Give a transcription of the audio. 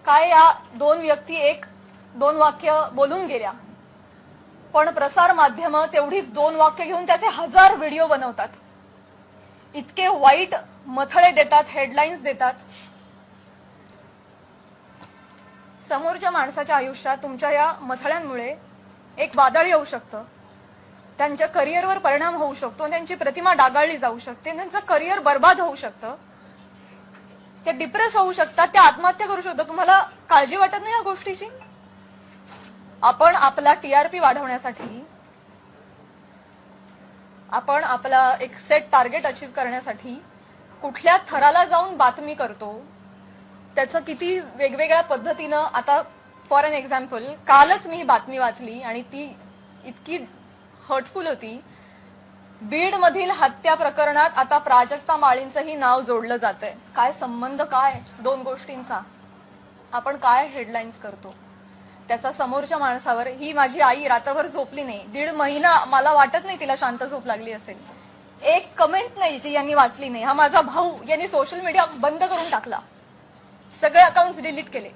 काय या दोन व्यक्ती एक दोन वाक्य बोलून गेल्या, पण प्रसार माध्यम तेवढीच दोन वाक्य घेऊन त्याचे 1000 व्हिडिओ बनवतात. इतके वाईट मथळे देतात, हेडलाईन्स देतात. समोरच्या माणसाच्या आयुष्यात तुमच्या या मथळ्यांमुळे एक वादळ येऊ शकतं, त्यांच्या करिअरवर परिणाम होऊ शकतो, त्यांची प्रतिमा डागाळली जाऊ शकते, त्यांचं करिअर बर्बाद होऊ शकतं, ते डिप्रेस होऊ शकतात, ते आत्महत्या करू शकतात. तुम्हाला काळजी वाटत नाही या गोष्टीची? आपण आपला टीआरपी वाढवण्यासाठी, आपण आपला एक सेट टार्गेट अचीव करण्यासाठी कुठल्या थराला जाऊन बातमी करतो, त्याचं किती वेगवेगळ्या पद्धतीनं. आता फॉर एन एक्झाम्पल, कालच मी ही बातमी वाचली आणि ती इतकी हर्टफुल होती. बीड मधील हत्या प्रकरणात आता प्राजक्ता माळींचंही नाव जोडलं जातंय. काय संबंध, काय दोन गोष्टींचा? आपण काय हेडलाईन्स करतो त्याचा समोरच्या माणसावर. ही माझी आई रात्रभर झोपली नाही, 1.5 महिना. मला वाटत नाही तिला शांत झोप लागली असेल. एक कमेंट नाही जी यांनी वाचली नाही. हा माझा भाऊ, यांनी सोशल मीडिया बंद करून टाकला, सगळे अकाउंट्स डिलीट केले.